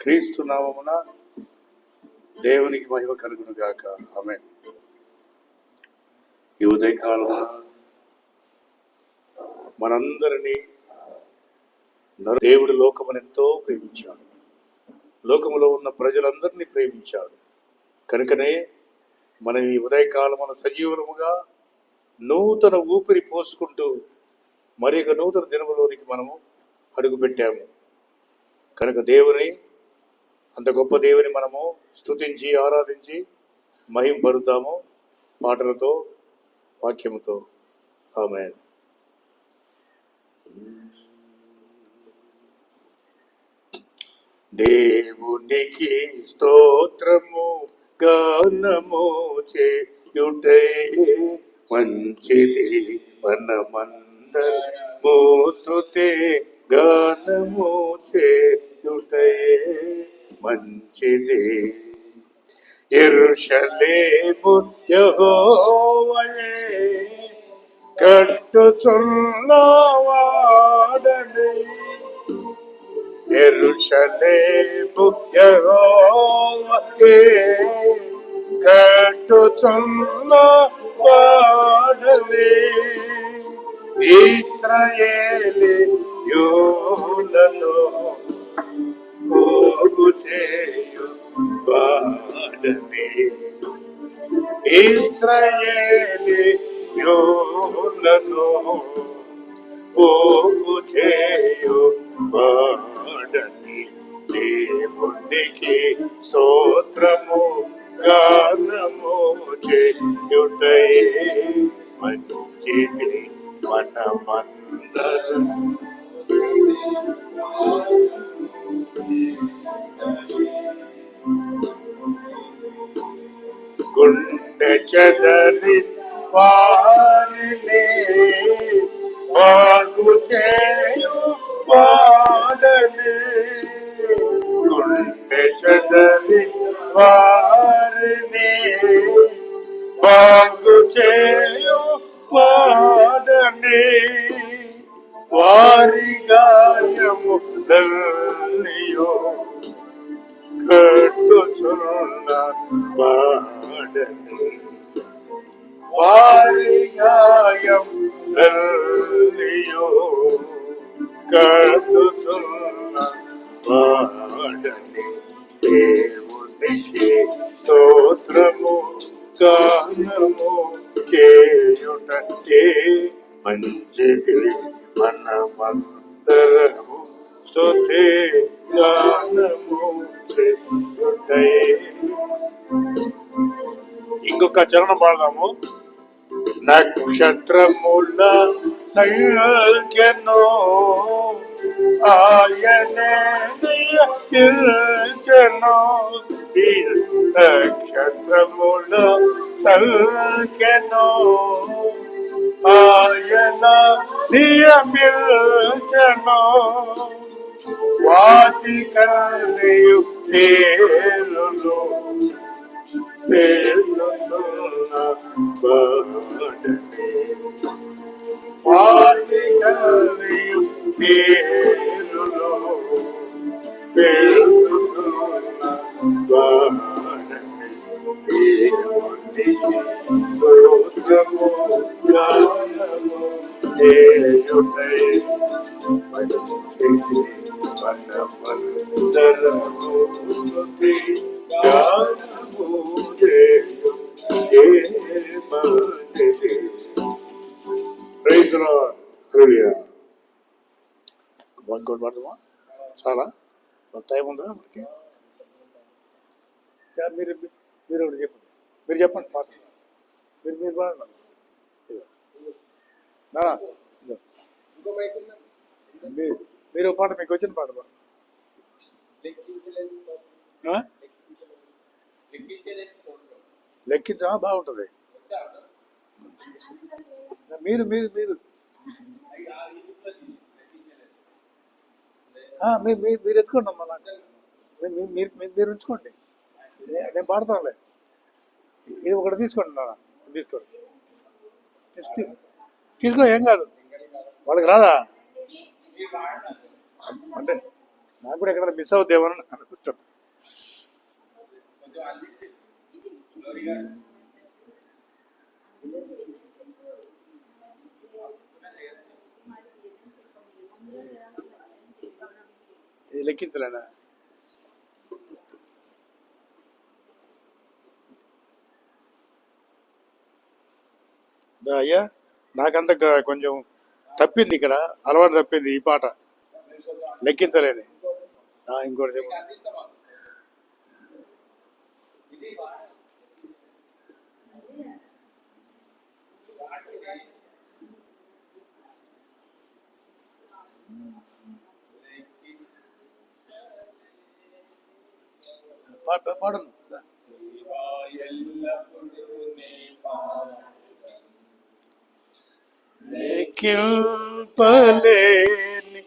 క్రీస్తు నామమున దేవునికి మహిమ కలుగును గాక. ఆమేన్. ఈ ఉదయకాలమున మనందరినీ దేవుడు లోకమును ఎంతో ప్రేమించాడు. లోకములో ఉన్న ప్రజలందరినీ ప్రేమించాడు. కనుకనే మనం ఈ ఉదయకాలమున సజీవముగా నూతన ఊపిరి పోసుకుంటూ మరి ఒక నూతన దినములోనికి మనము అడుగుపెట్టాము. కనుక దేవుని, అంత గొప్ప దేవుని మనము స్తుతించి ఆరాధించి మహింపరుద్దాము పాటలతో, వాక్యముతో. ఆమేన్. దేవునికి స్తోత్రము గానము చేయుటే మంచిది, మనమందరము స్తుతే గానము చేయుటే మంచిది. యెరూషలేము యెహోవాయే కట్టుచున్నవాడని, యెరూషలేము యెహోవాయే కట్టుచున్నవాడని, ఇశ్రాయేలీయులను పోగు చేయు వాడని, ఇశ్రాయేలీయులను పోగు చేయు వాడని. దేవునికి స్తోత్రము గానము చేయుటే మంచిది, మనమందరం గుండె చెదరి వారిని బాగు చేయు వాడని, గుండె చెదరి వారిని బాగు చేయు వాడని, వారి గాయములన్నీయు కట్టుచున్న వాడని, వారి గాయములన్నీయు కట్టుచున్న వాడని. దేవునికి స్తోత్రము గానము చేయుటే మంచిది, మనమందరము స్తుతే గానము చేయుటే. ఇంకొక చరణం పాడదాము. నక్షత్రముల సంఖ్యను ఆయనే నియమించెను, నక్షత్రముల సంఖ్యను ఆయన నియమించెను, వాటి కన్నయు పేరును వాటి కన్నయు పేరును స్తోత్రము గానము చేయుటే మంచిది, మనమందరము స్తుతి గానము చేయుటే మంచిది. Praise the lord. హల్లెలూయా. ఇంకోటి పడదామా? చాలా టైం ఉందా మనకి? మీరు మీరు ఒకటి చెప్పండి, మీరు చెప్పండి పాట. మీరు పాడండి. మీరు పాట, మీకు వచ్చిన పాట పాడు. లెక్కించా బాగుంటుంది. మీరు మీరు మీరు మీరు ఎత్తుకోండి అమ్మా, నాకు మీరు ఉంచుకోండి, నేను పాడతానులే. ఇది ఒకటి తీసుకోండి నాన్న, తీసుకోండి, తీసుకో, ఏం కాదు. వాళ్ళకి రాదా అంటే నాకు కూడా ఎక్కడ మిస్ అవుద్దేమని అనుకుంటాను. లెక్కించలేనా? అయ్యా నాకంత కొంచెం తప్పింది ఇక్కడ, అలవాటు తప్పింది ఈ పాట లెక్కించలేని. ఇంకోటి పాడను. లెక్కింపలేని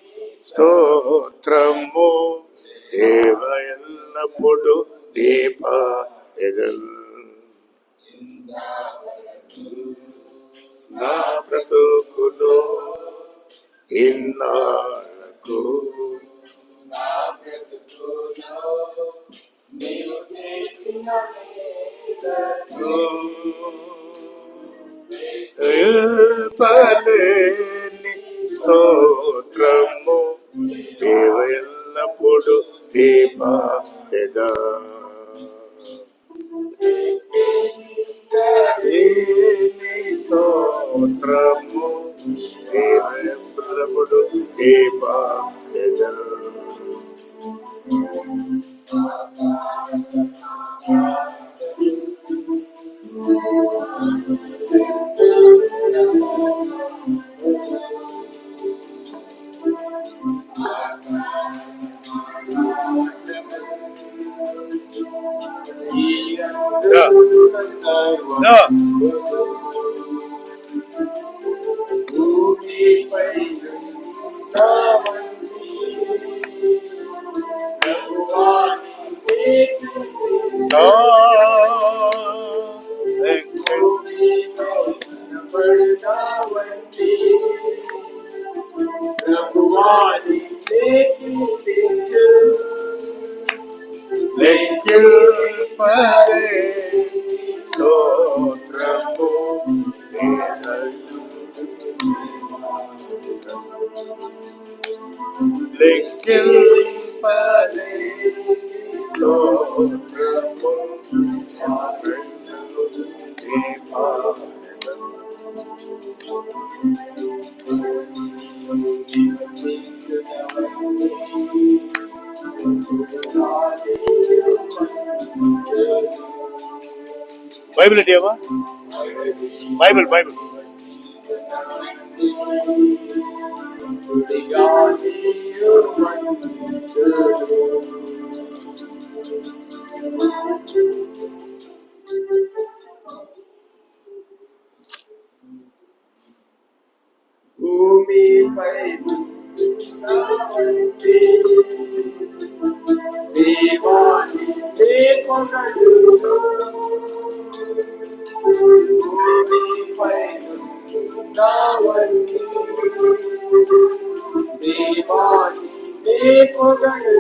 స్తోత్రము దేవ ఎల్లప్పుడు దీప నా బ్రతుకులో ఇన్నాళ్ళకు పలేని స్తోత్రము దేవ ఎల్లప్పుడు దీప స్తోత్రము దేవ ఎల్లప్పుడు దీప బైబిల్ ఏంటివా? బైబిల్ బైబిల్ భూమిపై దేవాని లేకొనడు భూమిపై నావని దేవాని లేకొనడు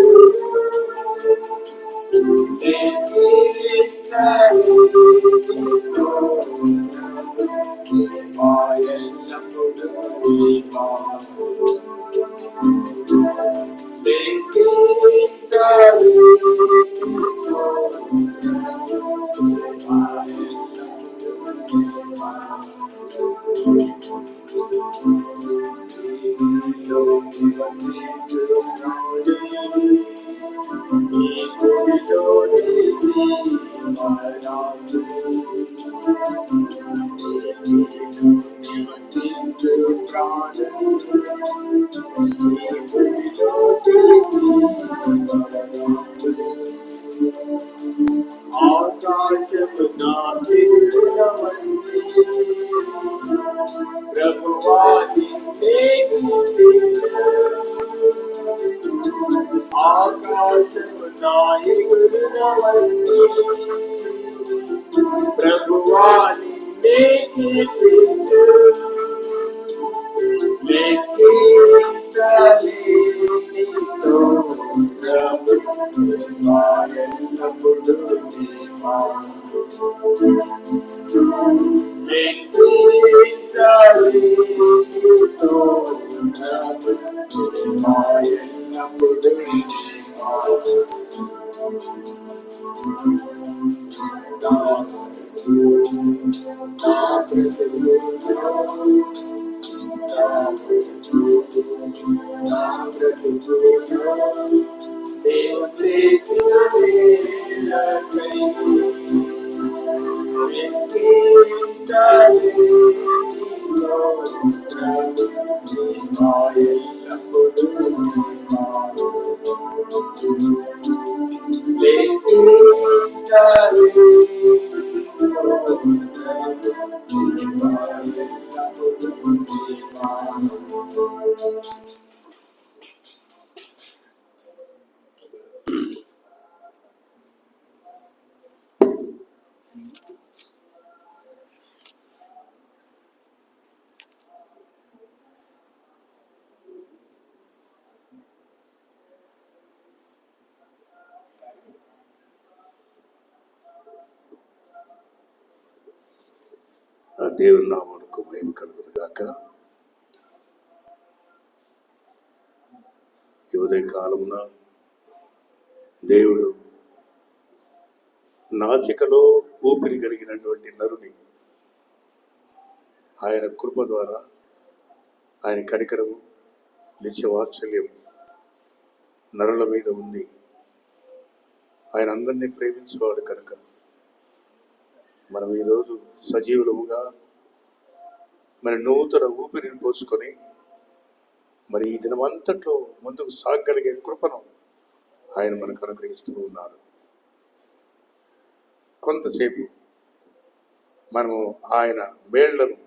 ప్రభువాని దేవుని నామమునకు మహిమ కలుగును గాక. ఈ ఉదయ కాలమున దేవుడు నాసికలో ఊపిరి కలిగినటువంటి నరుని ఆయన కృప ద్వారా, ఆయన కనికరము, నిత్యవాత్సల్యం నరుల మీద ఉంది. ఆయన అందరినీ ప్రేమించేవాడు కనుక మనం ఈరోజు సజీవులముగా మరి నూతన ఊపిరిని పోసుకొని మరి ఈ దినమంతట్లో ముందుకు సాగలిగే కృపను ఆయన మనకు అనుగ్రహిస్తూ ఉన్నాడు. కొంతసేపు మనము ఆయన మేళ్లను,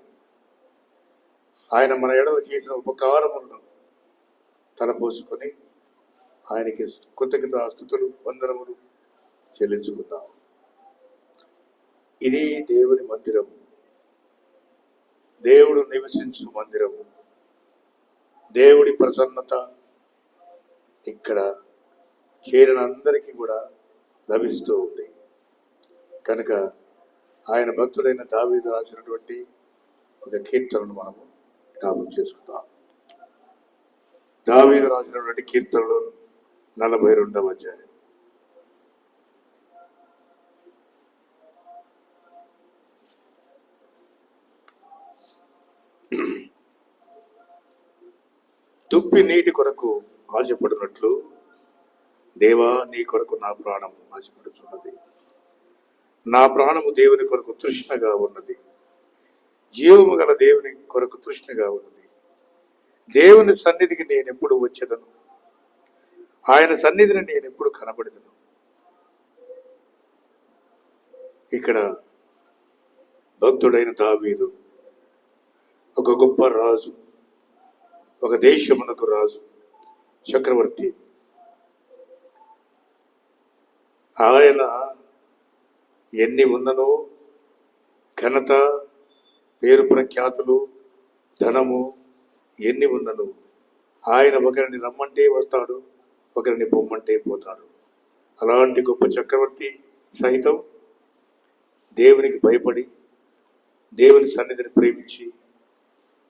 ఆయన మన ఎడల చేసిన ఉపకారములను తలపోసుకొని ఆయనకి కృతజ్ఞతాస్తుతులు, వందనములు చెల్లించుకుందాం. ఇది దేవుని మందిరము, దేవుడు నివసించు మందిరము. దేవుడి ప్రసన్నత ఇక్కడ చేరిన అందరికీ కూడా లభిస్తూ ఉంది. కనుక ఆయన భక్తుడైన దావీదు రాసినటువంటి ఒక కీర్తనను మనము జ్ఞాపకం చేసుకుందాం. దావీదు రాసినటువంటి కీర్తనలు 42వ అధ్యాయం. తుప్పి నీటి కొరకు ఆశపడినట్లు దేవా నీ కొరకు నా ప్రాణము ఆశపడుతున్నది. నా ప్రాణము దేవుని కొరకు తృష్ణగా ఉన్నది, జీవము గల దేవుని కొరకు తృష్ణగా ఉన్నది. దేవుని సన్నిధికి నేను ఎప్పుడు వచ్చేదను, ఆయన సన్నిధిని నేను ఎప్పుడు కనబడదను. ఇక్కడ భక్తుడైన దావీదు ఒక గొప్ప రాజు, ఒక దేశమునకు రాజు, చక్రవర్తి. ఆయన ఎన్ని ఉన్ననో ఘనత, పేరు ప్రఖ్యాతులు, ధనము ఎన్ని ఉన్నను, ఆయన ఒకరిని రమ్మంటే వస్తాడు, ఒకరిని పొమ్మంటే పోతాడు. అలాంటి గొప్ప చక్రవర్తి సహితం దేవునికి భయపడి, దేవుని సన్నిధిని ప్రేమించి,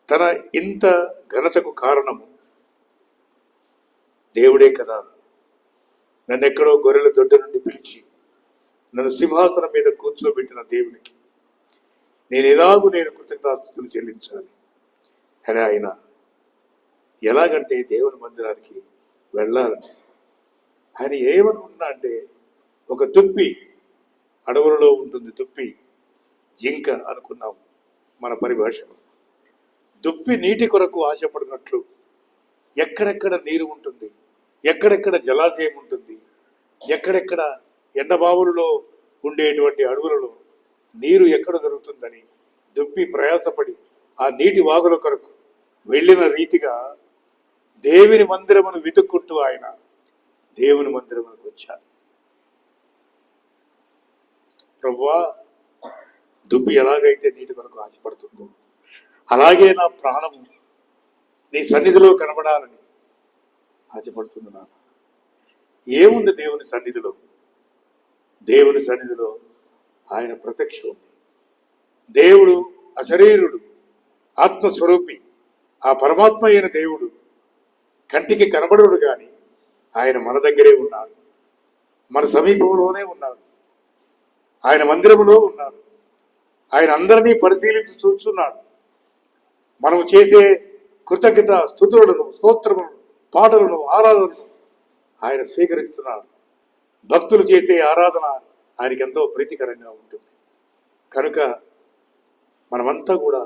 తన ఇంత ఘనతకు కారణము దేవుడే కదా, నన్ను ఎక్కడో గొర్రెల దొడ్డ నుండి పిలిచి నన్ను సింహాసనం మీద కూర్చోబెట్టిన దేవునికి నేను కృతజ్ఞతాస్తుతులు చెల్లించాలి అని ఆయన ఎలాగంటే దేవుని మందిరానికి వెళ్ళాలని ఆయన ఏమనుకున్నా అంటే, ఒక దుప్పి అడవులలో ఉంటుంది, దుప్పి జింక అనుకున్నాం మన పరిభాషలో. దుప్పి నీటి కొరకు ఆశపడినట్లు ఎక్కడెక్కడ నీరు ఉంటుంది, ఎక్కడెక్కడ జలాశయం ఉంటుంది, ఎక్కడెక్కడ ఎండబావులలో ఉండేటువంటి అడవులలో నీరు ఎక్కడ దొరుకుతుందని దుప్పి ప్రయాసపడి ఆ నీటి వాగుల కొరకు వెళ్ళిన రీతిగా దేవుని మందిరమును వెతుక్కుంటూ ఆయన దేవుని మందిరమునకు వచ్చారు. ప్రభువా, దుప్పి ఎలాగైతే నీటి కొరకు ఆశపడుతుందో అలాగే నా ప్రాణము నీ సన్నిధిలో కనబడాలని ఆశపడుతుంది నాన్న. ఏముంది దేవుని సన్నిధిలో? దేవుని సన్నిధిలో ఆయన ప్రత్యక్షం ఉంది. దేవుడు అశరీరుడు, ఆత్మస్వరూపి. ఆ పరమాత్మ అయిన దేవుడు కంటికి కనబడుడు కానీ ఆయన మన దగ్గరే ఉన్నాడు, మన సమీపంలోనే ఉన్నాడు, ఆయన మందిరములో ఉన్నాడు. ఆయన అందరినీ పరిశీలించి చూస్తున్నాడు. మనం చేసే కృతజ్ఞత స్తుతులను, స్తోత్రములను, పాటలను, ఆరాధనలను ఆయన స్వీకరిస్తున్నాడు. భక్తులు చేసే ఆరాధన ఆయనకి ఎంతో ప్రీతికరంగా ఉంటుంది. కనుక మనమంతా కూడా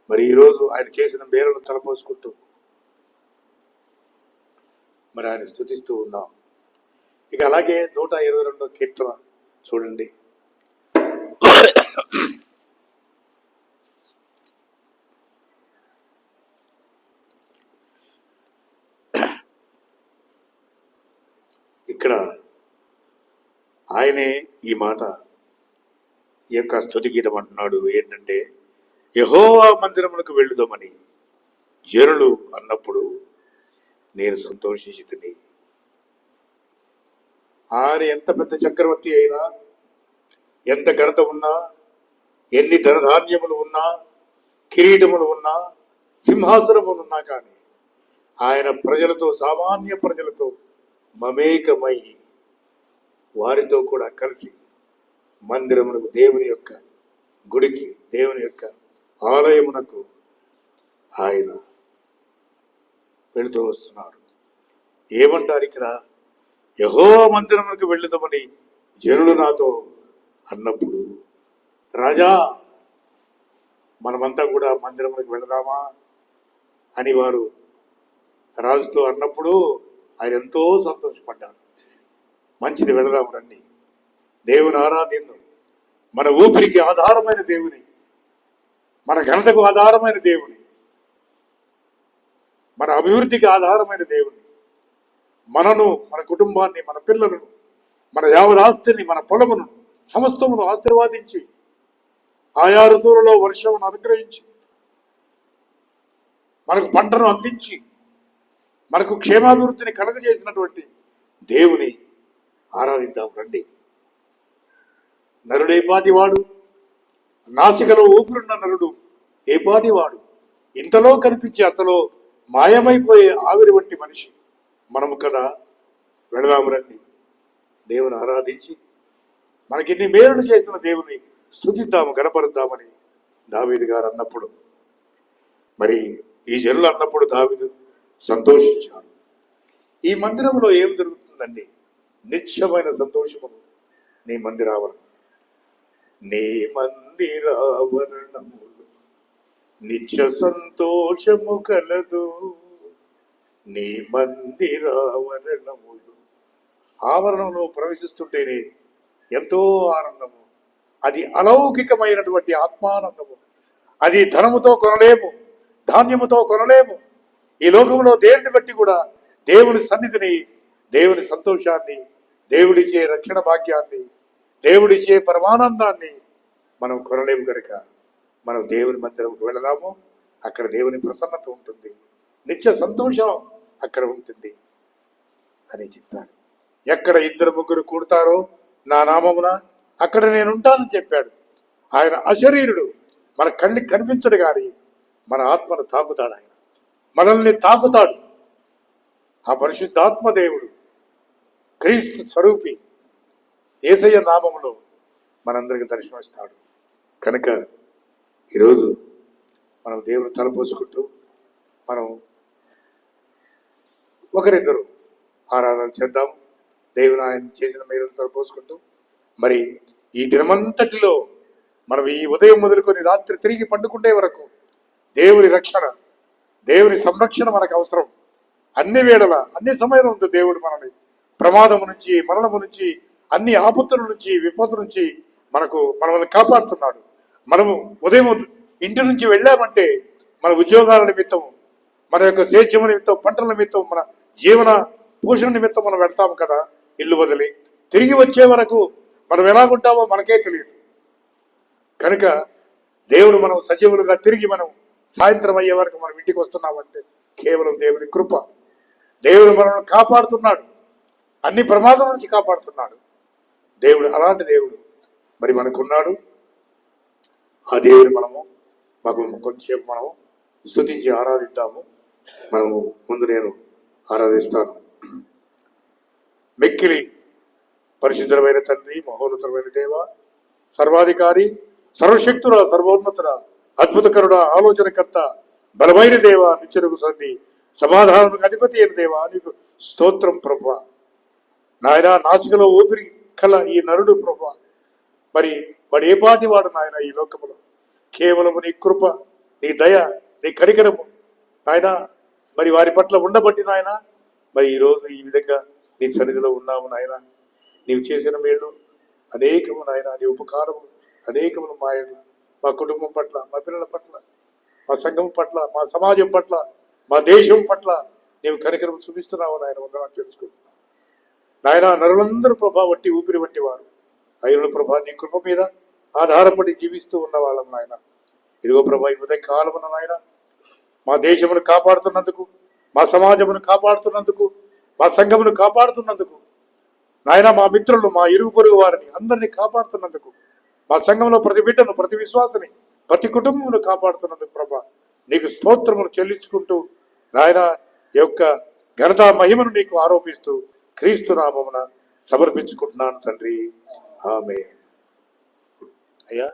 మరి ఈరోజు ఆయన చేసిన మేలును తలపోసుకుంటూ మరి ఆయన స్తుతిస్తూ ఉన్నాం. ఇక అలాగే 122వ కీర్తన చూడండి. ఇక్కడ ఆయనే ఈ మాట, ఈ యొక్క స్తుతి గీతం అంటున్నాడు. ఏంటంటే, యెహోవా మందిరమునకు వెళ్ళుదామని జనులు అన్నప్పుడు నేను సంతోషించితిని. ఆయన ఎంత పెద్ద చక్రవర్తి అయినా, ఎంత ఘనత ఉన్నా, ఎన్ని ధనధాన్యములు ఉన్నా, కిరీటములు ఉన్నా, సింహాసనములున్నా కానీ ఆయన ప్రజలతో, సామాన్య ప్రజలతో మమేకమై వారితో కూడా కలిసి మందిరమునకు, దేవుని యొక్క గుడికి, దేవుని యొక్క ఆలయమునకు ఆయన వెళుతూ వస్తున్నాడు. ఏమంటారు ఇక్కడ? యెహోవా మందిరమునకు వెళ్ళుదామని జనులు నాతో అన్నప్పుడు, రాజా మనమంతా కూడా మందిరమునకు వెళదామా అని వారు రాజుతో అన్నప్పుడు ఆయన ఎంతో సంతోషపడ్డాడు. మంచిది, వెళదాం రండి, దేవుని ఆరాధిద్దాం. మన ఊపిరికి ఆధారమైన దేవుని, మన ఘనతకు ఆధారమైన దేవుని, మన అభివృద్ధికి ఆధారమైన దేవుని, మనను, మన కుటుంబాన్ని, మన పిల్లలను, మన యావదాస్తిని, మన పొలమును సమస్తమును ఆశీర్వాదించి ఆయా ఋతువులలో వర్షమును అనుగ్రహించి మనకు పంటను అందించి మనకు క్షేమాభివృద్ధిని కలగజేసినటువంటి దేవుని ఆరాధిద్దాం రండి. నరుడేపాటి వాడు, నాసికలో ఊపిరున్న నరుడు ఏపాటి వాడు, ఇంతలో కనిపించి అంతలో మాయమైపోయే ఆవిరి వంటి మనిషి మనము కదా. వెళదాము రండి, దేవుని ఆరాధించి మనకిన్ని మేలులు చేసిన దేవుని స్తుతిద్దాము, గణపరుద్దామని దావీదు గారు అన్నప్పుడు, మరి ఈ జనులు అన్నప్పుడు దావీదు సంతోషించాడు. ఈ మందిరంలో ఏం జరుగుతుందండి? నిత్యమైన సంతోషమును నీ మందిరావరణం, నీ మందిరావరణములు నిత్య సంతోషము కలదు. నీ మందిరావరణములు, ఆవరణంలో ప్రవేశిస్తుంటేనే ఎంతో ఆనందము. అది అలౌకికమైనటువంటి ఆత్మానందము. అది ధనముతో కొనలేము, ధాన్యముతో కొనలేము. ఈ లోకంలో దేనిని బట్టి కూడా దేవుని సన్నిధిని, దేవుని సంతోషాన్ని, దేవుడిచ్చే రక్షణ భాగ్యాన్ని, దేవుడిచ్చే పరమానందాన్ని మనం కొనలేము. కనుక మనం దేవుని మందిరంకు వెళదాము. అక్కడ దేవుని ప్రసన్నత ఉంటుంది, నిత్య సంతోషం అక్కడ ఉంటుంది అని చెప్పాడు. ఎక్కడ 2-3 కూడతారో నా నామమున అక్కడ నేను ఉంటానని చెప్పాడు. ఆయన అశరీరుడు, మన కళ్ళకి కనిపించడు కానీ మన ఆత్మను తాకుతాడు. ఆయన మనల్ని తాకుతాడు. ఆ పరిశుద్ధాత్మ దేవుడు, క్రీస్తు స్వరూపి యేసయ్య నామములో మనందరికి దర్శనమిస్తాడు. కనుక ఈరోజు మనం దేవుని తలపోసుకుంటూ మనం ఒకరిద్దరు ఆరాధన చేద్దాం. దేవుని ఆయన చేసిన మేలును తలపోసుకుంటూ మరి ఈ దినమంతటిలో మనం ఈ ఉదయం మొదలుకొని రాత్రి తిరిగి పండుకుంటే వరకు దేవుని రక్షణ, దేవుని సంరక్షణ మనకు అవసరం. అన్ని వేళల, అన్ని సమయంలో ఉంటుంది దేవుడు మనల్ని ప్రమాదం నుంచి, మరణము నుంచి, అన్ని ఆపత్తుల నుంచి, విపత్తు నుంచి మనల్ని కాపాడుతున్నాడు. మనము ఉదయం ఇంటి నుంచి వెళ్ళామంటే మన ఉద్యోగాల నిమిత్తం, మన యొక్క సేద్యము నిమిత్తం, పంటల నిమిత్తం, మన జీవన పోషణ నిమిత్తం మనం వెళ్తాము కదా ఇల్లు వదిలి. తిరిగి వచ్చే వరకు మనం ఎలాగుంటామో మనకే తెలియదు. కనుక దేవుడు మనం సజీవులుగా తిరిగి మనం సాయంత్రం అయ్యే వరకు మనం ఇంటికి వస్తున్నామంటే కేవలం దేవుని కృప. దేవుడు మనల్ని కాపాడుతున్నాడు, అన్ని ప్రమాదం నుంచి కాపాడుతున్నాడు. దేవుడు అలాంటి దేవుడు మరి మనకున్నాడు. ఆ దేవుని మాకు కొంచెంసేపు మనము స్తుతించి ఆరాధిద్దాము. మనము ముందు నేను ఆరాధిస్తాను. మిక్కిలి పరిశుద్ధమైన తండ్రి, మహోన్నతమైన దేవ, సర్వాధికారి, సర్వశక్తుడ, సర్వోన్నతుడ, అద్భుతకరుడ, ఆలోచనకర్త, బలమైన దేవ, నిత్యనుగు సంధి, సమాధానానికి అధిపతి అయిన దేవ, నీకు స్తోత్రం ప్రభువా. నాయన, నాసికలో ఊపిరి కల ఈ నరుడు ప్రభువా, మరి వాడు ఏ పాటి వాడు నాయన ఈ లోకములో? కేవలము నీ కృప, నీ దయ, నీ కనికరము నాయన మరి వారి పట్ల ఉండబట్టి నాయన మరి ఈరోజు ఈ విధంగా నీ సన్నిధిలో ఉన్నాము నాయన. నీవు చేసిన మేళ్ళు అనేకము నాయన, నీ ఉపకారములు అనేకములు మా కుటుంబం పట్ల, మా పిల్లల పట్ల, మా సంఘం పట్ల, మా సమాజం పట్ల, మా దేశం పట్ల నీవు కనికరం చూపిస్తున్నావు నాయన. వందనాలు తెలుసుకుంటున్నాను నాయన. నరులందరూ ప్రభా వట్టి ఊపిరి వంటి వారు అయిన ప్రభా, నీ కృప మీద ఆధారపడి జీవిస్తూ ఉన్న వాళ్ళం నాయన. ఇదిగో ప్రభా, ఈ ఉదయ కాలమున నాయన మా దేశమును కాపాడుతున్నందుకు, మా సమాజమును కాపాడుతున్నందుకు, మా సంఘమును కాపాడుతున్నందుకు నాయన, మా మిత్రులు, మా ఇరుగు పొరుగు వారిని అందరినీ కాపాడుతున్నందుకు, మా సంఘంలో ప్రతి బిడ్డను, ప్రతి విశ్వాసని, ప్రతి కుటుంబమును కాపాడుతున్నందుకు ప్రభా నీకు స్తోత్రములు చెల్లించుకుంటూ నాయన ఈ యొక్క ఘనతా మహిమను నీకు ఆరోపిస్తూ క్రీస్తు నామమున సమర్పించుకుంటున్నాను తండ్రి. ఆమేన్. అయ్యా,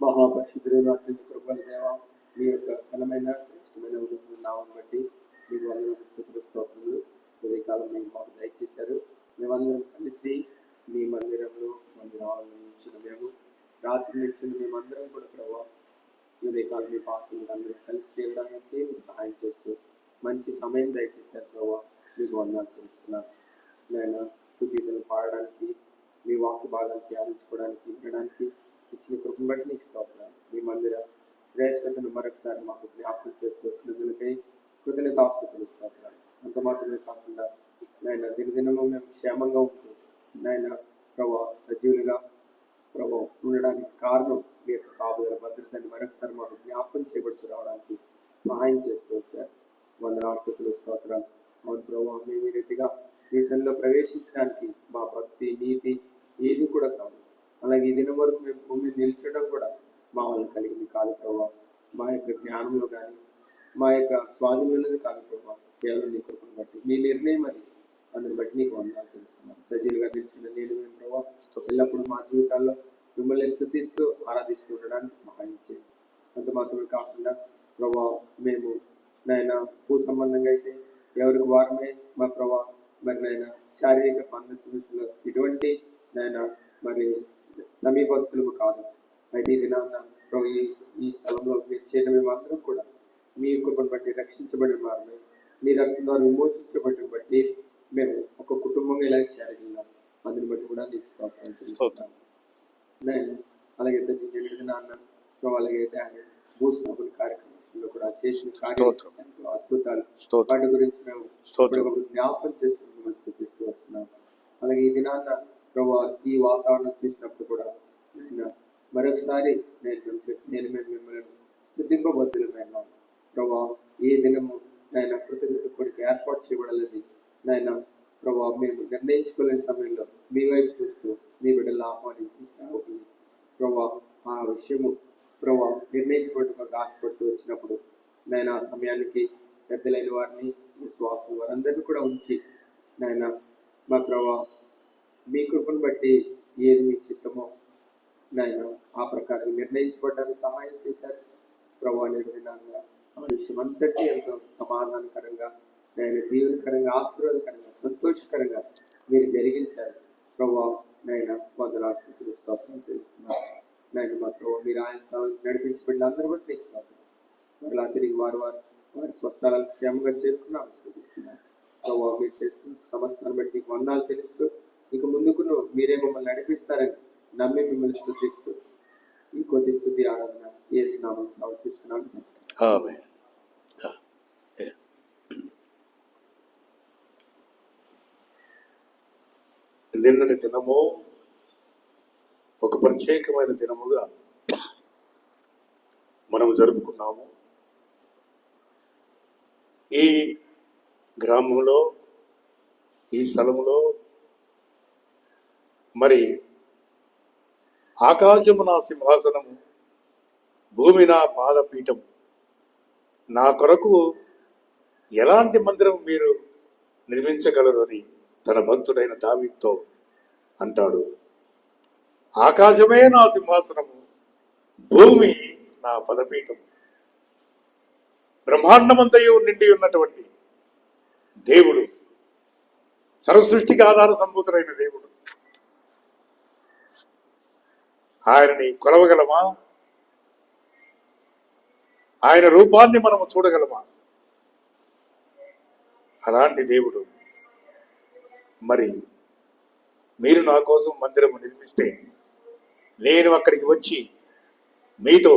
మహాపరిశుద్ధుడు, అత్యంత కృపగల దేవా, మీ యొక్క ఘనమైన శ్రేష్టమైన ఉదయం నామం బట్టి మీకు వందనాలు, స్తుతులు, స్తోత్రములు. ఉదయకాలం మేము మాకు దయచేశారు. మేమందరం కలిసి మీ మందిరంలో రావాలని నిలిచిన మేము, రాత్రి నిలిచిన మేమందరం కూడా ప్రభావ ఉదయకాలం మీ పాసులు అందరూ కలిసి చేయడానికి మీరు సహాయం చేస్తూ మంచి సమయం దయచేశారు ప్రభావ. మీకు వందనాలు చేస్తున్నాను నేను. స్తుతిని పాడడానికి, మీ వాక్య భాగాలు ధ్యానించుకోవడానికి, వినడానికి ఇచ్చిన కృపను బట్టి నీకు స్తోత్రాలు. మీ మందిర శ్రేష్టతను మరొకసారి మాకు జ్ఞాపకం చేస్తూ వచ్చినందుకై కృతజ్ఞతాస్తుతులు, స్తోత్రాలు. అంత మాత్రమే కాకుండా నాయన దినదినము మేము క్షేమంగా ఉంటూ నాయన ప్రభావ సజీవులుగా ప్రభావ ఉండడానికి కారణం మీ యొక్క కాపుదల భద్రతని మరొకసారి మాకు జ్ఞాపకం చేయబడుతూ రావడానికి సహాయం చేస్తూ వచ్చారు. వందనాలు, స్తుతులు, స్తోత్రాలు. అవును ప్రభావ, మేము ఈ రీతిగా మీ సన్నిధిలో ప్రవేశించడానికి మా భక్తి, నీతి ఏది కూడా కాదు. అలాగే ఈ దినం వరకు మేము భూమి నిల్చడం కూడా మా వల్ల కలిగింది కాదు ప్రభావ. మా యొక్క జ్ఞానంలో కానీ మా యొక్క స్వాధీనంలో కాదు ప్రభావ. కేవలం నీ కృపను బట్టి, మీ నిర్ణయం అది. అందుని బట్టి నీకు వందనాలు చేస్తున్నాం. సజీలుగా నిలిచిన నేను మేము ప్రభావ ఎల్లప్పుడూ మా జీవితాల్లో మిమ్మల్ని స్తుతిస్తూ ఆరాధిస్తూ ఉండడానికి సహాయం చేయండి. అంత మాత్రమే కాకుండా ప్రభావ మేము నాయన భూ సంబంధంగా అయితే ఎవరికి వారమే మా ప్రభావ మరి నాయన శారీరక బంధుత్వంలో ఎటువంటి నాయన మరి సమీపస్తులు కాదు. అయితే ఇది నాన్న ప్రభు ఈ స్థలంలో మీరు చేయడం మేమందరం కూడా మీ కృపను బట్టి రక్షించబడిన వారమే, మీ రక్తం ద్వారా విమోచించబడిన బట్టి మేము ఒక కుటుంబంగా ఇలా చేరగలిగాం. అందుని బట్టి కూడా నీకు స్తోత్రం చేస్తున్నాను నేను. అలాగే నాన్న ప్రభు, అలాగైతే ఆయన భూస్థాపన కార్యక్రమంలో కూడా చేసిన కార్యక్రమం అద్భుతాలు, వాటి గురించి మేము జ్ఞాపకం చేస్తూ మిమ్మల్ని స్తుతిస్తూ వస్తున్నాం. అలాగే ఈ దినాన్న ప్రభు ఈ వాతావరణం చూసినప్పుడు కూడా మరొకసారి నేను మిమ్మల్ని స్తుతింపబద్దులమైన ప్రభా, ఏ దినము నాయన కృతజ్ఞత కొరకు ఏర్పాటు చేయబడాలని నాయన ప్రభా మేము నిర్ణయించుకోలేని సమయంలో మీ వైపు చూస్తూ మీ బిడ్డలు ఆహ్వానించి సేవకుని ప్రభా ఆ విషయము ప్రభా నిర్ణయించుకోవడం ఆశపడుతూ వచ్చినప్పుడు నాయన ఆ సమయానికి పెద్దలైన వారిని, విశ్వాసం వారందరినీ కూడా ఉంచి నాయన మా ప్రభా మీ కృపను బట్టి ఏది మీ చిత్తమో నాయన ఆ ప్రకారం నిర్ణయించబడ్డానికి సహాయం చేశారు ప్రభా. నిర్ణయంగా ఆ విషయం అంతటి ఎంతో సమాధానకరంగా నాయన దీవెనకరంగా, ఆశీర్వాదకరంగా, సంతోషకరంగా మీరు జరిగించారు ప్రభా. నాయన వందనాలు, స్తుతులు, స్తోత్రం చేస్తున్నారు నాయన. మా ప్రభావ మీరు ఆయన స్థానం నుంచి నడిపించబడిన అందరూ బట్టి నీకు స్తోత్రం. మరలా తిరిగి వారి స్వస్థలాలకు క్షేమంగా చేరుకున్న ఆశీర్వదిస్తున్నారు ప్రభావ. మీరు చేస్తున్న సమస్తాన్ని బట్టి నీకు వందనాలు చెల్లిస్తూ ఇక ముందుకు మీరే మమ్మల్ని నడిపిస్తారని నమ్మి మిమ్మల్ని స్తుతిస్తూ ఈ కొద్ది స్తుతి ఆరాధన యేసు నామములో సమర్పిస్తున్నాను. ఆమేన్. నిన్నటి దినము ఒక ప్రత్యేకమైన దినముగా మనం జరుపుకున్నాము. ఈ గ్రామంలో, ఈ స్థలములో మరి ఆకాశము నా సింహాసనము, భూమి నా పాదపీఠము, నా కొరకు ఎలాంటి మందిరం మీరు నిర్మించగలరు అని తన భక్తుడైన దావీదుతో అంటాడు. ఆకాశమే నా సింహాసనము, భూమి నా పదపీఠము. బ్రహ్మాండమంతయు నిండి ఉన్నటువంటి దేవుడు, సర్వసృష్టికి ఆధార సంభూతుడైన దేవుడు, ఆయనని కొలవగలమా? ఆయన రూపాన్ని మనము చూడగలమా? అలాంటి దేవుడు మరి మీరు నా కోసం మందిరము నిర్మిస్తే నేను అక్కడికి వచ్చి మీతో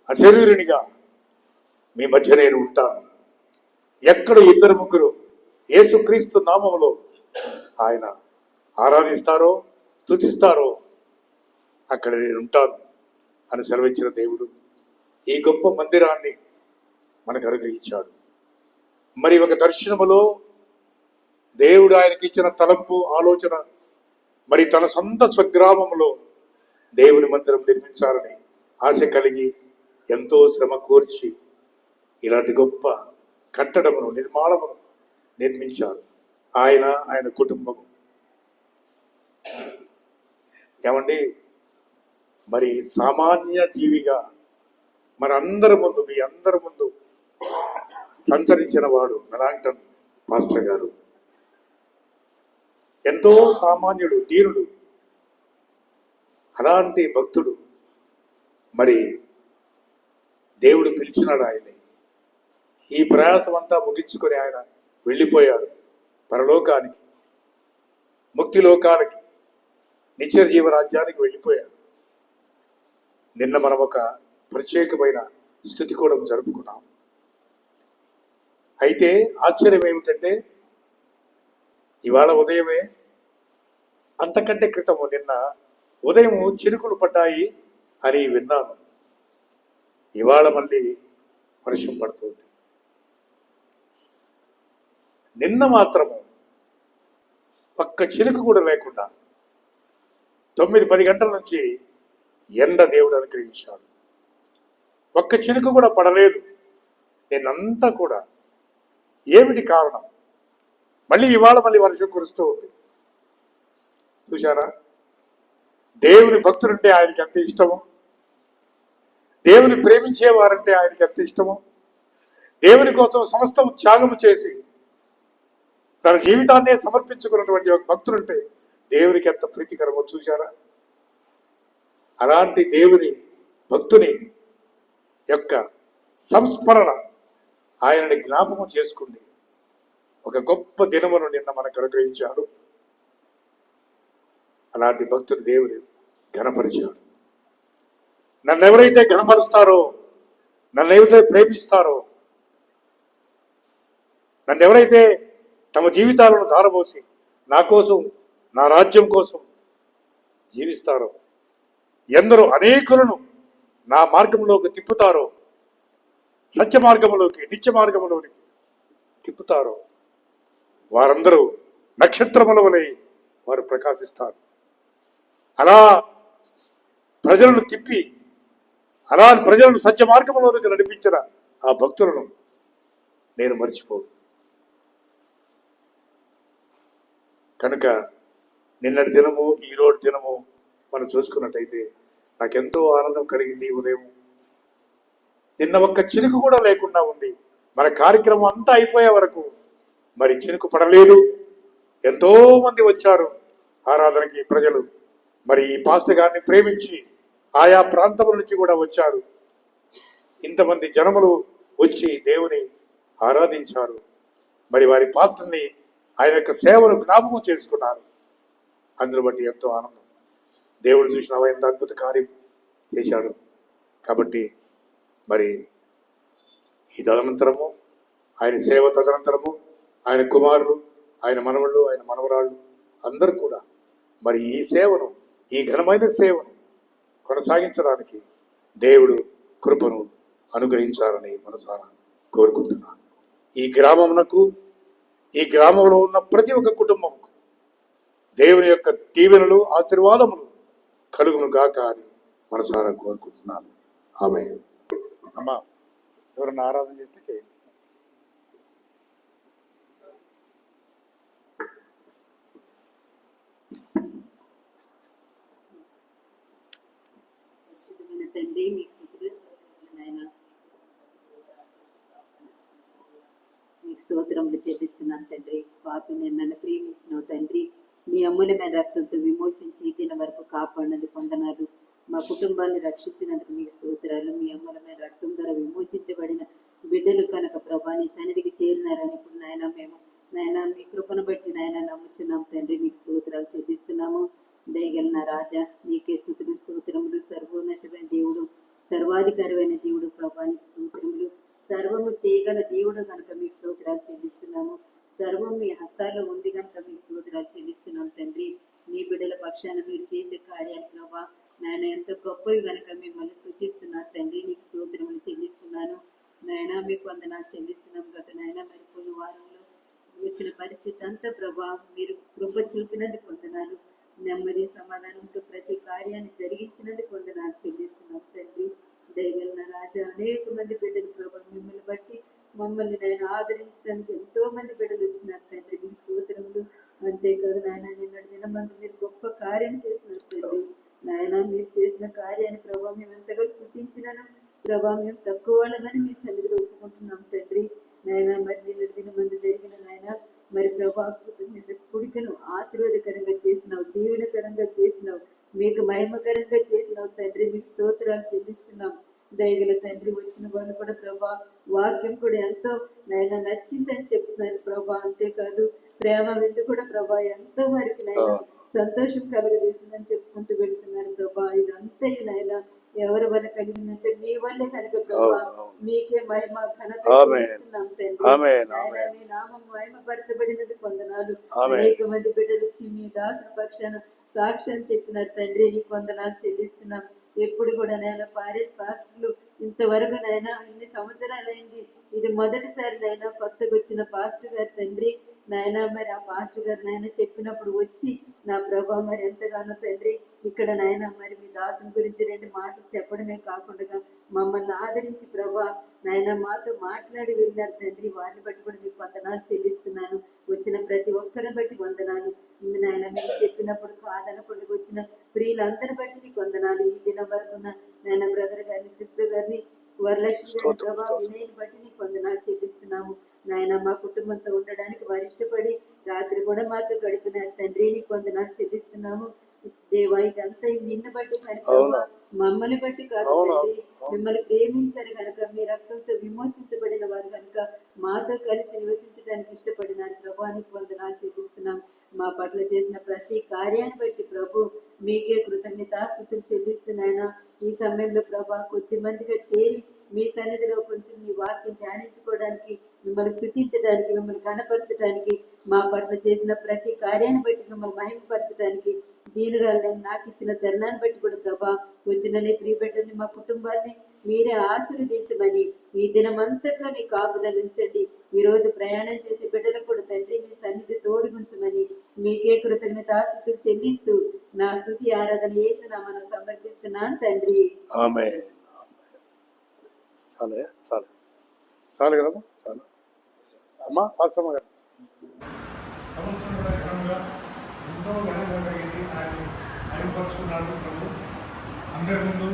అశరీరునిగా మీ మధ్య నేను ఉంటాను. ఎక్కడ 2-3 యేసుక్రీస్తు నామములో ఆయన ఆరాధిస్తారో, స్తుతిస్తారో అక్కడ నేను ఉంటాను అని సెలవిచ్చిన దేవుడు ఈ గొప్ప మందిరాన్ని మనకు అనుగ్రహించాడు. మరి ఒక దర్శనములో దేవుడు ఆయనకి ఇచ్చిన తలంపు, ఆలోచన, మరి తన సొంత స్వగ్రామంలో దేవుని మందిరం నిర్మించాలని ఆశ కలిగి ఎంతో శ్రమ కోర్చి ఇలాంటి గొప్ప కట్టడమును, నిర్మాణమును నిర్మించారు ఆయన కుటుంబం. ఏమండి, మరి సామాన్య జీవిగా మనందరి ముందు, మీ అందరి ముందు సంచరించిన వాడు మెలాంగ్టన్ మాస్టర్ గారు. ఎంతో సామాన్యుడు, దీనుడు. అలాంటి భక్తుడు మరి దేవుడు పిలిచినాడు ఆయన్ని. ఈ ప్రయాసం అంతా ముగించుకొని ఆయన వెళ్ళిపోయాడు పరలోకానికి, ముక్తి లోకానికి, నిత్య జీవరాజ్యానికి వెళ్ళిపోయాడు. నిన్న మనం ఒక ప్రత్యేకమైన స్థుతి కూడా జరుపుకున్నాం. అయితే ఆశ్చర్యం ఏమిటంటే ఇవాళ ఉదయమే, అంతకంటే క్రితము నిన్న ఉదయం చినుకులు పడ్డాయి అని విన్నాను. ఇవాళ మళ్ళీ వర్షం పడుతుంది. నిన్న మాత్రము ఒక్క చినుకు కూడా లేకుండా 9-10 గంటల నుంచి ఎండ దేవుడు అనుగ్రహించాడు. ఒక్క చినుకు కూడా పడలేదు నిన్నంతా కూడా. ఏమిటి కారణం? మళ్ళీ ఇవాళ మళ్ళీ వర్షం కురుస్తూ ఉంది. చూశారా? దేవుని భక్తులంటే ఆయనకి ఎంత ఇష్టమో, దేవుని ప్రేమించేవారంటే ఆయనకి ఎంత ఇష్టమో, దేవుని కోసం సమస్తం త్యాగము చేసి తన జీవితాన్నే సమర్పించుకున్నటువంటి ఒక భక్తులంటే దేవునికి ఎంత ప్రీతికరమో చూశారా? అలాంటి దేవుని భక్తుని యొక్క సంస్మరణ, ఆయనని జ్ఞాపకం చేసుకుంది ఒక గొప్ప దినమును నిన్న మనకు అనుగ్రహించాడు. అలాంటి భక్తుడు దేవుని ఘనపరిచాడు. నన్ను ఎవరైతే ఘనపరుస్తారో, నన్ను ఎవరైతే ప్రేమిస్తారో, నన్ను ఎవరైతే తమ జీవితాలను ధారపోసి నా కోసం, నా రాజ్యం కోసం జీవిస్తారో, ఎందరో అనేకులను నా మార్గంలోకి తిప్పుతారో, సత్య మార్గంలోకి, నిత్య మార్గంలోనికి తిప్పుతారో, వారందరూ నక్షత్రముల వలె వారు ప్రకాశిస్తారు. అలా ప్రజలను తిప్పి, అలా ప్రజలను సత్య మార్గంలోకి నడిపించిన ఆ భక్తులను నేను మర్చిపోను. కనుక నిన్నటి దినము, ఈరోజు దినము మనం చూసుకున్నట్టయితే నాకెంతో ఆనందం కలిగింది. ఉదయం నిన్న ఒక్క చినుకు కూడా లేకుండా ఉంది. మన కార్యక్రమం అంతా అయిపోయే వరకు మరి చినుకు పడలేదు. ఎంతో మంది వచ్చారు ఆరాధనకి. ప్రజలు మరి ఈ పాస్టర్ గారిని ప్రేమించి ఆయా ప్రాంతముల నుంచి కూడా వచ్చారు. ఇంతమంది జనములు వచ్చి దేవుని ఆరాధించారు. మరి వారి పాస్టర్ని, ఆయన యొక్క సేవను జ్ఞాపకం చేసుకున్నారు. అందును బట్టి ఎంతో ఆనందం. దేవుడు చూసిన ఎంత అద్భుత కార్యం చేశాడు. కాబట్టి మరి ఈ తదనంతరము, ఆయన సేవ తదనంతరము, ఆయన కుమారులు, ఆయన మనవళ్ళు, ఆయన మనవరాళ్ళు అందరూ కూడా మరి ఈ సేవను, ఈ ఘనమైన సేవను కొనసాగించడానికి దేవుడు కృపను అనుగ్రహించాలని మనసారా కోరుకుంటున్నాను. ఈ గ్రామమునకు, ఈ గ్రామంలో ఉన్న ప్రతి ఒక్క కుటుంబంకు దేవుని యొక్క దీవెనలు, ఆశీర్వాదములు కలుగును గాక అని మనసారా కోరుకుంటున్నాను. ఆమేన్. అమ్మా, ఎవరన్నా ఆరాధన చేస్తే చేయండి. తండ్రి మీకు నాయన మీకు స్తోత్రములు చెల్లిస్తున్నాను తండ్రి. పాపిని నన్ను ప్రేమించినావు తండ్రి. మీ అమూల్యమైన రక్తంతో విమోచించి దీని వరకు కాపాడినందుకు వందనాలు. మా కుటుంబాన్ని రక్షించినందుకు మీకు స్తోత్రాలు. మీ అమూల్యమైన రక్తం ద్వారా విమోచించబడిన బిడ్డలు కనుక ప్రభా నీ సన్నిధికి చేరినారని ఇప్పుడు నాయన మేము నాయన మీ కృపను బట్టి నాయన నమ్ముచున్నాం తండ్రి. మీకు స్తోత్రాలు చెల్లిస్తున్నాము. దయగలిన రాజా నీకే స్తుతులు స్తోత్రములు. సర్వోన్నతమైన దేవుడు, సర్వాధికారమైన దేవుడు ప్రభా నీకు స్తోత్రములు. సర్వము చేయగల దేవుడు కనుక మీ స్తోత్రాలు చెల్లిస్తున్నాము. సర్వం మీ హస్తాల్లో ఉంది కనుక మీ స్తోత్రాలు చెల్లిస్తున్నాం తండ్రి. మీ బిడ్డల పక్షాన మీరు చేసే కార్యాలు ప్రభా నాయన ఎంతో గొప్పవి కనుక మిమ్మల్ని స్తుతిస్తున్నాను తండ్రి. నీకు స్తోత్రములు చెల్లిస్తున్నాను నాయన. మీకు వందనాలు చెల్లిస్తున్నాం కదా నాయన. మరి కొన్ని వారంలో వచ్చిన పరిస్థితి అంతా ప్రభా మీరు కృప చూపినందుకు వందనాలు. నెమ్మది సమాధానంతో ప్రతి కార్యాన్ని జరిగించినందుకు వందనాలు చెల్లిస్తున్నాం తండ్రి. దయగలిన రాజా అనేక మంది బిడ్డలు ప్రభా మిమ్మల్ని బట్టి మమ్మల్ని నేను ఆదరించడానికి ఎంతో మంది బిడ్డలు వచ్చినారు తండ్రి. మీ స్తోత్రములు. అంతేకాదు నాయన నిన్నటి దినమంతా మీరు గొప్ప కార్యం చేసినారు తండ్రి. నాయన మీరు చేసిన కార్యాన్ని ప్రభా మేము ఎంతగా స్తుతించినాను ప్రభా మేము తక్కువ వాళ్ళమని మీ సన్నిధిలో ఒప్పుకుంటున్నాం తండ్రి. నాయన మరి నిన్నటి దినమందు జరిగిన నాయన మరి ప్రభా కుడికను ఆశీర్వాదకరంగా చేసినావు, దీవెనకరంగా చేసినావు, మీకు మహిమకరంగా చేసినావు తండ్రి. మీకు స్తోత్రాలు చెల్లిస్తున్నాం. దయగల తండ్రి వచ్చిన వాళ్ళు కూడా ప్రభా వాక్యం కూడా ఎంతో నాయన నచ్చిందని చెప్తున్నారు ప్రభా. అంతేకాదు ప్రేమ విందు కూడా ప్రభా ఎంతో వారికి నాయన సంతోషం కలుగజేసిందని చెప్పుకుంటూ వెళ్తున్నారు ప్రభా. ఇదంతా నాయన ఎవరి వల్ల కలిగిందంటే మీ వల్లే కనుక ప్రభా. మీకే మహిమ ఘనత చెల్లిస్తున్నాం తండ్రి. మీ నామం మహిమపరచబడినది వందనాలు. అనేక మంది బిడ్డలు వచ్చి మీ దాసుల పక్షాన సాక్ష్యం చెప్పినారు తండ్రి. నీకు వందనాలు చెల్లిస్తున్నాం. ఎప్పుడు కూడా నాయన పారిస్ పాస్టర్లు ఇంతవరకు నాయన ఇన్ని సంవత్సరాలైంది, ఇది మొదటిసారి నాయన కొత్తగా వచ్చిన పాస్టర్ గారు తండ్రి. నాయన మరి ఆ పాస్టర్ గారు నాయన చెప్పినప్పుడు వచ్చి నా ప్రభా మరి ఎంతగానో తండ్రి ఇక్కడ నాయన మరి మీ దాసుని గురించి 2 మాటలు చెప్పడమే కాకుండా మమ్మల్ని ఆదరించి ప్రభా నాయన మాతో మాట్లాడి వెళ్ళారు తండ్రి. వారిని బట్టి కూడా మీకు వందనాలు చెల్లిస్తున్నాను. వచ్చిన ప్రతి ఒక్కరిని బట్టి వందనాలు నాయన. మీరు చెప్పినప్పుడు కాదనకుండా వచ్చిన ప్రియులందరిని బట్టి నీకు వందనాలు. ఈ దినం వరకు నాయన బ్రదర్ గారిని, సిస్టర్ గారిని, వరలక్ష్మి గారి ప్రభా వినయని బట్టి నీకు వందనాలు చెల్లిస్తున్నాము నాయన. మా కుటుంబంతో ఉండడానికి వారు ఇష్టపడి రాత్రి కూడా మాతో గడిపినారు తండ్రి. నీకు వందనాలు చెల్లిస్తున్నాము దేవా. ఇదంతా నిన్ను బట్టి కనుక మమ్మల్ని బట్టి కాదు తండ్రి. మిమ్మల్ని ప్రేమించారు కనుక మీ రక్తంతో విమోచించబడిన వారు కనుక మాతో కలిసి నివసించడానికి ఇష్టపడినారు ప్రభా. నీకు వందనాలు చెల్లిస్తున్నాం. మా పట్ల చేసిన ప్రతి కార్యాన్ని బట్టి ప్రభు మీకే కృతజ్ఞతాస్తుతులు చెల్లిస్తున్నాయన. ఈ సమయంలో ప్రభా కొద్ది మందిగా చేరి మీ సన్నిధిలో కొంచెం మీ వాక్యం ధ్యానించుకోవడానికి, మిమ్మల్ని స్తుతించడానికి, మిమ్మల్ని కనపరచడానికి, మా పట్ల చేసిన ప్రతి కార్యాన్ని బట్టి మిమ్మల్ని మహిమపరచడానికి దీనురాలు నాకు ఇచ్చిన తరుణాన్ని బట్టి కూడా ప్రభా వచ్చిన ప్రియ బిడ్డల్ని మా కుటుంబాన్ని మీరే ఆశీర్వదించమని ఈ దినమంతట్లో మీ కాపుదల ఉంచండి. ఈ రోజు ప్రయాణం చేసే బిడ్డలకు కూడా తండ్రి మీ సన్నిధి తోడుగుంచమని మీకే కృతజ్ఞతాస్తుతులు చెల్లిస్తూ నా స్తుతి ఆరాధన యేసునామమున సమర్పిస్తున్నాను తండ్రి. ఆమేన్. చాలే చాలు చాలు కదమ్మా, చాలు అమ్మా. పాత్రమ్మ గారు సంవత్సరం కూడా ఘనంగా ఎంతో ఘనంగా జరిగింది. ఆయన పరుచుకున్నాడు ప్రభు అందరి ముందు.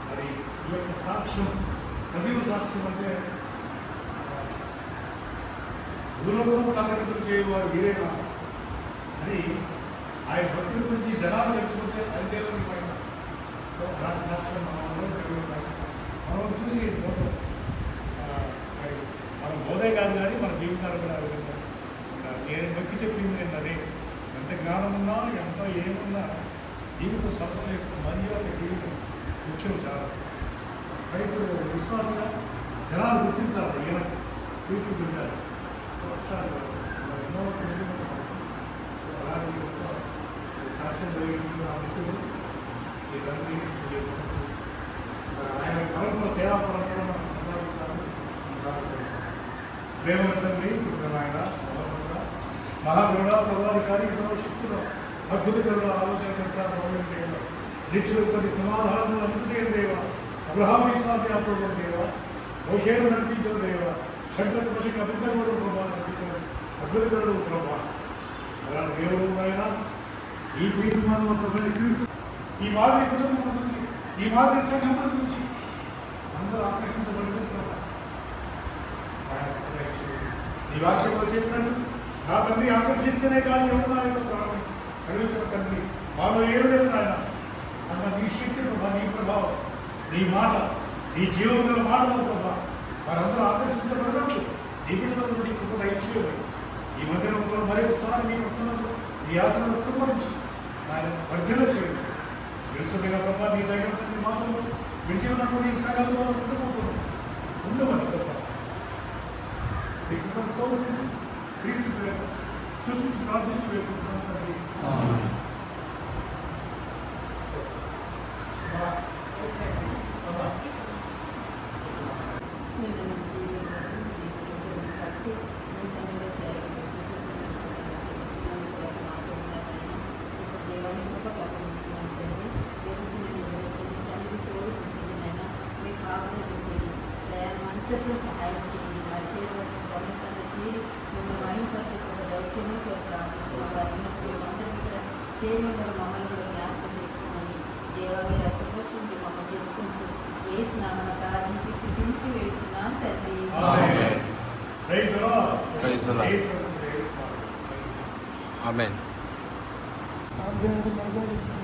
మరి ఈ యొక్క సాక్ష్యం, సజీవ సాక్ష్యం అంటే భూలోకము తగ్గట్టులు చేయవారు వీరేనా అని ఆయన భక్తుల గురించి జనాలు తెలుసుకుంటే అంటే అలాంటి సాక్ష్యం మనం చూసి మన బోధే కాదు కానీ మన జీవితాలు కూడా విధంగా నేను నొక్కి చెప్పింది నేను అదే. ఎంత జ్ఞానం ఉన్నా ఎంత ఏమున్నా జీవితం పర్సన యొక్క మంది యొక్క జీవితం ముఖ్యం. చాలా రైతులు విశ్వాసంగా జనాలు గుర్తించాలి, ఈయన తీర్చిదిద్దాలి. ఎన్నో అలాంటి సాక్ష్యం జరిగిన ఆ మిత్రులు ఈ తండ్రి ఆయన కలుపుల సేవా పరంగా ప్రేమ తండ్రి ఆయన మహాగరుడ సర్వాధికారి సర్వశక్తుల అద్భుతకరుడ ఆలోచనకర్త పౌరుల నిత్యులకి సమాధానం అందుచేయం దేవ అబ్రహాం ఇస్సాకు యాకోబుల దేవ మోషేను నడిపించిన దేవ షడ్రకు పశుకి అద్భుతకరుడు ప్రభా నడిపించిన అద్భుతకరుడు ప్రభా అలాంటి దేవుడు ఆయన ఈ కుటుంబాన్ని ప్రభుని క్రీస్తు ఈ మాదిరి కుటుంబం గురించి ఈ మాదిరి సంఘం గురించి అందరూ ఆకర్షించబడింది ప్రభా ఆయన దయచేయండి. నీ వాక్యంలో చెప్పినట్టు నా తండ్రి ఆకర్షిస్తేనే కానీ ఎవరు నా యొక్క ప్రాణం సర్వించిన తండ్రి మాలో ఏమి లేదు నాయన అన్న నీ శక్తి ప్రభా నీ ప్రభావం నీ మాట నీ జీవన మాటల ప్రభా వారందరూ ఆకర్షించబడినట్టు నీ బిడ్డల నుండి కృప దయచేయదు ఈ మందిరంలో మరొకసారి మీ ప్రసన్నంలో నీ యాత్రను కృపరించి ఆయన వర్ధన చేయండి విడుచుదైన ప్రభా నీ దగ్గర తండ్రి మాటలు విడిచి ఉన్నటువంటి ఈ సంఘంలో ఉండబోతున్నాం ఉండమని ప్రభా నీ కృపను కోరుకుంటూ క్రీస్తు పేరు స్తుతించి ప్రార్థించి వేడుకుంటున్నాం తండ్రి సహాయం చేయండి ఆ చేయవలసిన గమనిస్తాను చేరి మిమ్మల్ని మైంపరచకుండా దయచేయమని ప్రార్థిస్తున్నాం వారిని అందరినీ కూడా చేయమని మమ్మల్ని కూడా జ్ఞాపకం చేసుకోమని దేవా మీరు అర్థపక్షుండి మమ్మల్ని తెచ్చుకుంటూ ఏ స్నామను ప్రార్థించి స్థితించి వేడుచున్నాం తండ్రి Praise the Lord. Praise the Lord. Praise the Lord. Amen. Amen.